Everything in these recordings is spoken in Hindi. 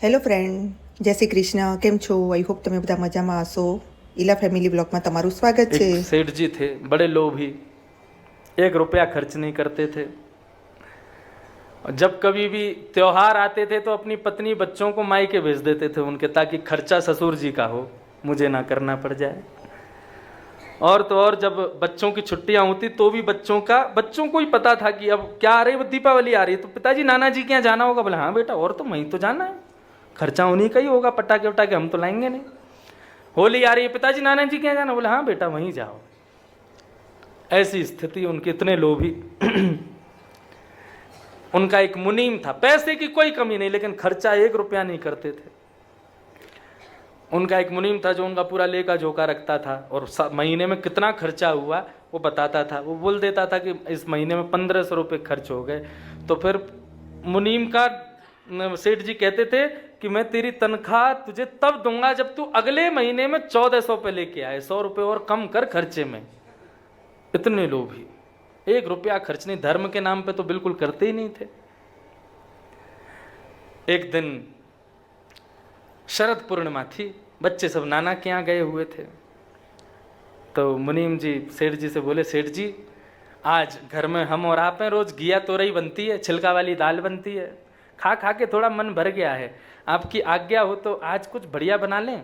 હેલો ફ્રેન્ડ, જય શ્રી કૃષ્ણ. કેમ છો? આઈ હોપ તમે બધા મજામાં હશો. ઈલા ફેમિલી બ્લોગમાં તમારું સ્વાગત છે. एक सेठ जी थे, बड़े लोभी, 1 रुपया खर्च नहीं करते थे। और जब कभी भी त्योहार आते थे तो अपनी पत्नी बच्चों को मायके भेज देते थे उनके, ताकि खर्चा ससुर जी का हो, मुझे ना करना पड़ जाए। और तो और जब बच्चों की छुट्टियां होती तो भी बच्चों को ही पता था कि अब क्या आ रही है, दीपावली आ रही है, तो पिताजी नाना जी के यहाँ जाना होगा। बोले हाँ बेटा, और तो वहीं तो जाना है, खर्चा उन्हीं का ही होगा, पटाखे वटाखे हम तो लाएंगे नहीं। होली आ रही है, पिताजी नाना जी के यहाँ जाना। बोले हाँ बेटा वहीं जाओ। ऐसी स्थिति उनकी, इतने लोभी। उनका एक मुनीम था, पैसे की कोई कमी नहीं, लेकिन खर्चा 1 रुपया नहीं करते थे। उनका एक मुनीम था जो उनका पूरा लेखा जोखा रखता था, और महीने में कितना खर्चा हुआ वो बताता था। वो बोल देता था कि इस महीने में 1500 रुपये खर्च हो गए। तो फिर मुनीम का सेठ जी कहते थे कि मैं तेरी तनख्वाह तुझे तब दूंगा जब तू अगले महीने में 1400 पे लेके आए, 100 रुपये और कम कर खर्चे में। इतने लोभी, 1 रुपया खर्च नहीं, धर्म के नाम पे तो बिल्कुल करते ही नहीं थे। एक दिन शरद पूर्णिमा थी, बच्चे सब नाना के यहाँ गए हुए थे। तो मुनीम जी सेठ जी से बोले, सेठ जी आज घर में हम और आप हैं, रोज घिया तोरई बनती है, छिलका वाली दाल बनती है, खा खा के थोड़ा मन भर गया है, आपकी आज्ञा हो तो आज कुछ बढ़िया बना लें।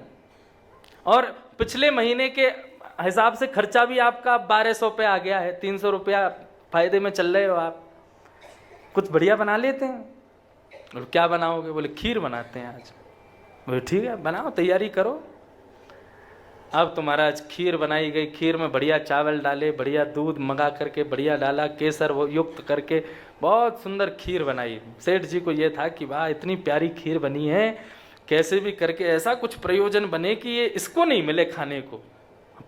और पिछले महीने के हिसाब से खर्चा भी आपका 1200 पे आ गया है, 300 रुपया फायदे में चल रहे हो आप, कुछ बढ़िया बना लेते हैं। और क्या बनाओगे? बोले खीर बनाते हैं आज। बोले ठीक है बनाओ, तैयारी करो। अब तुम्हारा आज खीर बनाई गई, खीर में बढ़िया चावल डाले, बढ़िया दूध मंगा करके बढ़िया डाला, केसर वो युक्त करके बहुत सुंदर खीर बनाई। सेठ जी को ये था कि वाह इतनी प्यारी खीर बनी है, कैसे भी करके ऐसा कुछ प्रयोजन बने कि ये इसको नहीं मिले खाने को,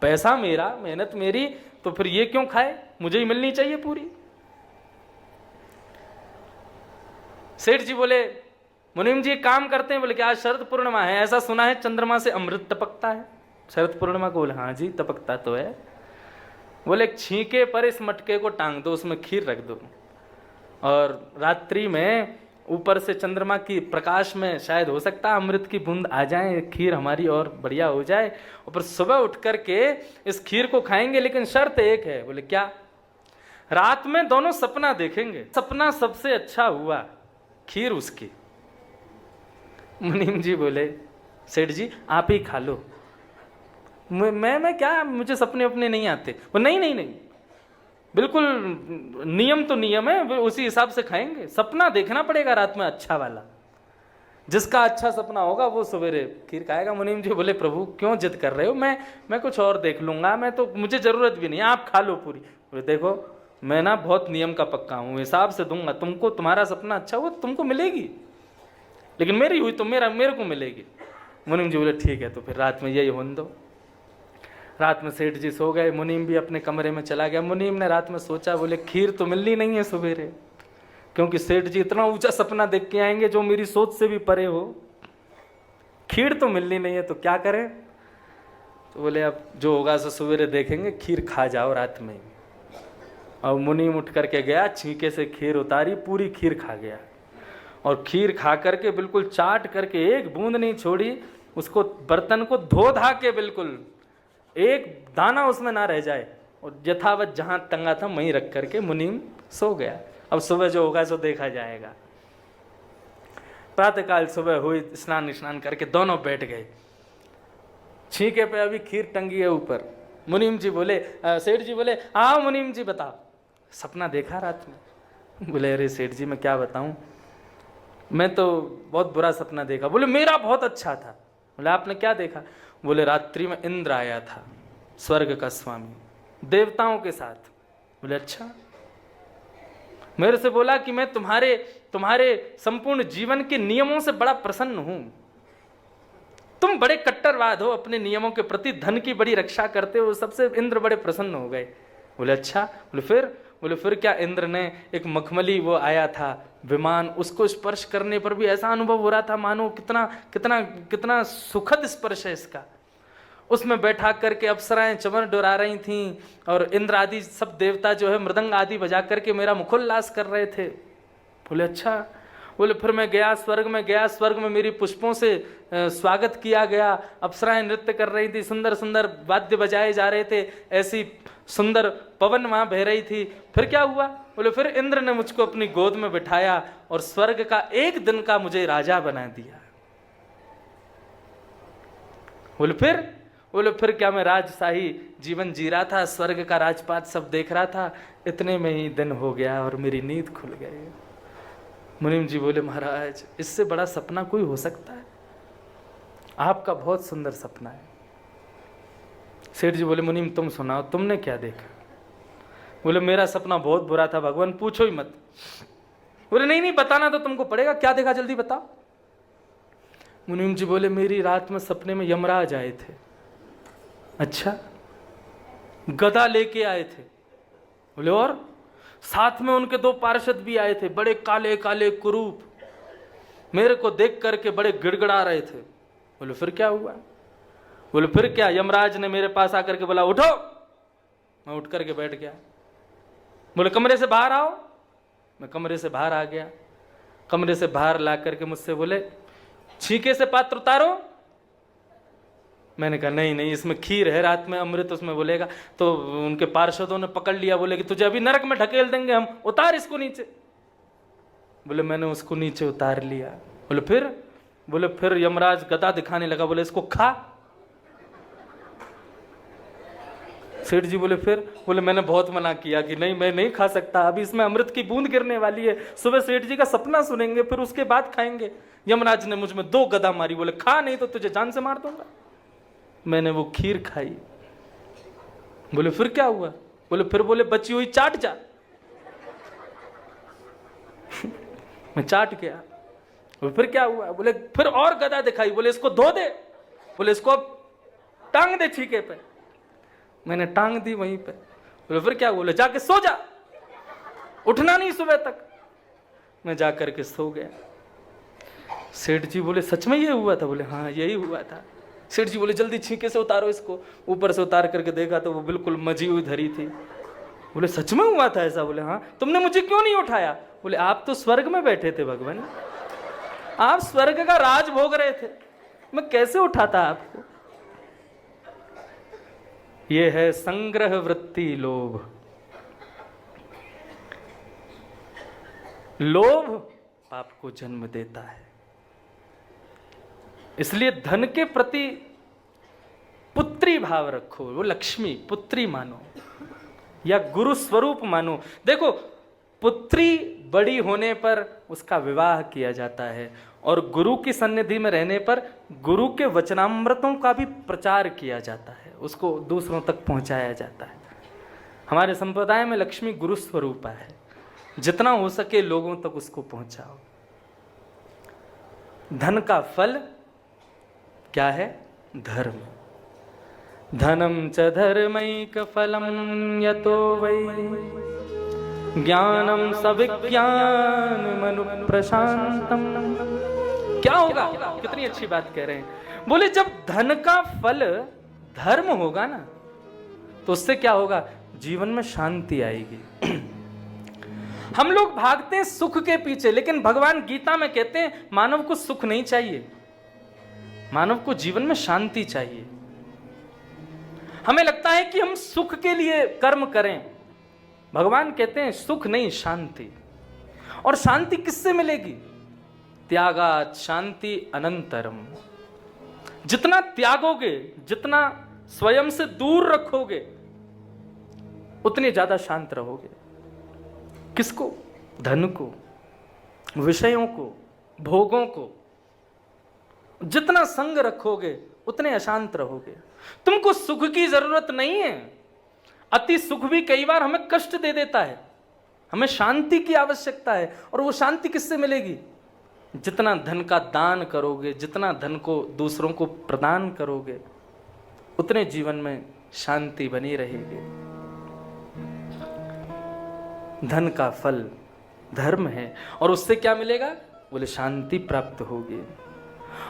पैसा मेरा, मेहनत मेरी, तो फिर ये क्यों खाए, मुझे ही मिलनी चाहिए पूरी। सेठ जी बोले मुनीम जी काम करते हैं। बोले कि आज शरद पूर्णिमा है, ऐसा सुना है चंद्रमा से अमृत टपकता है शरद पूर्णिमा को। बोले हाँ जी टपकता तो है। बोले छींके पर इस मटके को टांग दो, उसमें खीर रख दो, और रात्रि में ऊपर से चंद्रमा की प्रकाश में शायद हो सकता है अमृत की बूंद आ जाए, खीर हमारी और बढ़िया हो जाए, और फिर सुबह उठ करके इस खीर को खाएंगे, लेकिन शर्त एक है। बोले क्या? रात में दोनों सपना देखेंगे, सपना सबसे अच्छा हुआ खीर उसकी। मुनीम जी बोले सेठ जी आप ही खा लो। मैं क्या, मुझे सपने अपने नहीं आते। वो नहीं नहीं नहीं, बिल्कुल नियम तो नियम है, उसी हिसाब से खाएंगे, सपना देखना पड़ेगा रात में अच्छा वाला, जिसका अच्छा सपना होगा वो सवेरे खीर खाएगा। मुनीम जी बोले प्रभु क्यों जिद कर रहे हो, मैं कुछ और देख लूंगा, मैं तो, मुझे जरूरत भी नहीं, आप खा लो पूरी। बोले देखो मैं ना बहुत नियम का पक्का हूँ, हिसाब से दूंगा तुमको, तुम्हारा सपना अच्छा हुआ तुमको मिलेगी, लेकिन मेरी हुई तो मेरे को मिलेगी। मुनीम जी बोले ठीक है, तो फिर रात में यही होने दो। रात में सेठ जी सो गए, मुनीम भी अपने कमरे में चला गया। मुनीम ने रात में सोचा, बोले खीर तो मिलनी नहीं है सवेरे, क्योंकि सेठ जी इतना ऊंचा सपना देख के आएंगे जो मेरी सोच से भी परे हो, खीर तो मिलनी नहीं है, तो क्या करें? तो बोले अब जो होगा सो सवेरे देखेंगे, खीर खा जाओ रात में। और मुनीम उठ करके गया, छींके से खीर उतारी, पूरी खीर खा गया, और खीर खा करके बिल्कुल चाट करके एक बूंद नहीं छोड़ी, उसको बर्तन को धो धा के बिल्कुल एक दाना उसमें ना रह जाए, और यथावत जहां टंगा था वहीं रख करके मुनीम सो गया। अब सुबह जो होगा सो देखा जाएगा। प्रातःकाल सुबह हुई, स्नान करके दोनों बैठ गए, छींके पे अभी खीर टंगी है ऊपर। मुनीम जी बोले, सेठ जी बोले हाँ मुनीम जी बताओ, सपना देखा रात में? बोले अरे सेठ जी मैं क्या बताऊं, मैं तो बहुत बुरा सपना देखा। बोले मेरा बहुत अच्छा था। बोले आपने क्या देखा? बोले रात्रि में इंद्र आया था, स्वर्ग का स्वामी, देवताओं के साथ। बोले अच्छा। मेरे से बोला कि मैं तुम्हारे संपूर्ण जीवन के नियमों से बड़ा प्रसन्न हूं, तुम बड़े कट्टरवाद हो अपने नियमों के प्रति, धन की बड़ी रक्षा करते हो, सबसे इंद्र बड़े प्रसन्न हो गए। बोले अच्छा। बोले फिर क्या? इंद्र ने एक मखमली वो आया था विमान, उसको स्पर्श करने पर भी ऐसा अनुभव हो रहा था मानो कितना कितना कितना सुखद स्पर्श है इसका। उसमें बैठा करके अप्सराएं चमर डुरा रही थीं, और इंद्र आदि सब देवता जो है मृदंग आदि बजा करके मेरा मुखोल्लास कर रहे थे। बोले अच्छा। बोले फिर मैं गया, स्वर्ग में गया, स्वर्ग में मेरी पुष्पों से स्वागत किया गया, अप्सराएं नृत्य कर रही थी, सुंदर सुंदर वाद्य बजाए जा रहे थे, ऐसी सुंदर पवन वहां बह रही थी। फिर क्या हुआ? बोले फिर इंद्र ने मुझको अपनी गोद में बिठाया और स्वर्ग का एक दिन का मुझे राजा बना दिया। बोले फिर क्या मैं राजशाही जीवन जी रहा था, स्वर्ग का राजपाट सब देख रहा था, इतने में ही दिन हो गया और मेरी नींद खुल गई। मुनीम जी बोले महाराज इससे बड़ा सपना कोई हो सकता है? आपका बहुत सुंदर सपना है। सेठ जी बोले मुनीम तुम सुनाओ, तुमने क्या देखा? बोले मेरा सपना बहुत बुरा था भगवान, पूछो ही मत। बोले नहीं नहीं बताना तो तुमको पड़ेगा, क्या देखा जल्दी बताओ। मुनीम जी बोले मेरी रात में सपने में यमराज आए थे। अच्छा, गदा लेके आए थे। बोले और? साथ में उनके 2 पार्षद भी आए थे, बड़े काले काले कुरूप, मेरे को देख करके बड़े गिड़गिड़ा रहे थे। बोले फिर क्या हुआ? बोले फिर क्या, यमराज ने मेरे पास आकर के बोला उठो। मैं उठ करके बैठ गया। बोले कमरे से बाहर आओ। मैं कमरे से बाहर आ गया। कमरे से बाहर ला करके मुझसे बोले छीके से पात्र उतारो। मैंने कहा नहीं नहीं, इसमें खीर है, रात में अमृत उसमें बोलेगा। तो उनके पार्षदों ने पकड़ लिया, बोले कि तुझे अभी नरक में ढकेल देंगे हम, उतार इसको नीचे। बोले मैंने उसको नीचे उतार लिया। बोले फिर? बोले फिर यमराज गदा दिखाने लगा, बोले इसको खा। सेठ जी बोले फिर? बोले मैंने बहुत मना किया कि नहीं मैं नहीं खा सकता, अभी इसमें अमृत की बूंद गिरने वाली है, सुबह सेठ जी का सपना सुनेंगे फिर उसके बाद खाएंगे। यमराज ने मुझ में 2 गदा मारी, बोले खा नहीं तो तुझे जान से मार दूंगा। मैंने वो खीर खाई। बोले फिर क्या हुआ? बोले फिर बोले बची हुई चाट जा। मैं चाट गया। बोले फिर क्या हुआ? बोले फिर और गदा दिखाई, बोले इसको धो दे, बोले इसको टांग दे छीके पे। मैंने टांग दी वहीं पे। बोले फिर क्या? बोले जाके सो जा, उठना नहीं सुबह तक। मैं जा करके सो गया। सेठ जी बोले सच में ये हुआ था? बोले हाँ यही हुआ था। सेठ जी बोले जल्दी छीके से उतारो इसको। ऊपर से उतार करके देखा तो वो बिल्कुल मजी हुई धरी थी। बोले सच में हुआ था ऐसा? बोले हाँ। तुमने मुझे क्यों नहीं उठाया? बोले आप तो स्वर्ग में बैठे थे भगवान, आप स्वर्ग का राज भोग रहे थे, मैं कैसे उठाता आपको? ये है संग्रह वृत्ति लोभ। लोभ पाप को जन्म देता है। इसलिए धन के प्रति पुत्री भाव रखो, वो लक्ष्मी पुत्री मानो या गुरु स्वरूप मानो। देखो पुत्री बड़ी होने पर उसका विवाह किया जाता है और गुरु की सन्निधि में रहने पर गुरु के वचनामृतों का भी प्रचार किया जाता है, उसको दूसरों तक पहुंचाया जाता है। हमारे संप्रदाय में लक्ष्मी गुरु स्वरूप है, जितना हो सके लोगों तक उसको पहुंचाओ। धन का फल क्या है? धर्म। धनम च धर्मैक फलम यतो वै ज्ञानम सविज्ञान मनु प्रशांतम। क्या होगा? कितनी अच्छी बात कह रहे हैं। बोले जब धन का फल धर्म होगा ना तो उससे क्या होगा? जीवन में शांति आएगी। हम लोग भागते हैं सुख के पीछे, लेकिन भगवान गीता में कहते हैं मानव को सुख नहीं चाहिए, मानव को जीवन में शांति चाहिए। हमें लगता है कि हम सुख के लिए कर्म करें, भगवान कहते हैं सुख नहीं शांति। और शांति किससे मिलेगी? त्यागात शांति अनंतरम। जितना त्यागोगे, जितना स्वयं से दूर रखोगे, उतने ज्यादा शांत रहोगे। किसको? धन को, विषयों को, भोगों को। जितना संग रखोगे उतने अशांत रहोगे। तुमको सुख की जरूरत नहीं है, अति सुख भी कई बार हमें कष्ट दे देता है, हमें शांति की आवश्यकता है। और वो शांति किससे मिलेगी? जितना धन का दान करोगे, जितना धन को दूसरों को प्रदान करोगे, उतने जीवन में शांति बनी रहेगी। धन का फल धर्म है और उससे क्या मिलेगा? बोले शांति प्राप्त होगी।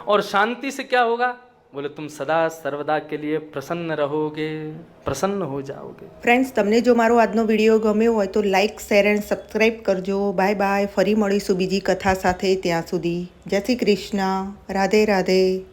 और शांति से क्या होगा? बोले तुम सदा सर्वदा के लिए प्रसन्न रहोगे, प्रसन्न हो जाओगे। ફ્રેન્ડ્સ, તમને જો મારો આજનો વિડીયો ગમ્યો હોય તો લાઇક, શેર એન્ડ સબસ્ક્રાઈબ કરજો. Bye bye. ફરી મળીશું બીજી કથા સાથે. ત્યાં સુધી જય શ્રી કૃષ્ણ. રાધે રાધે.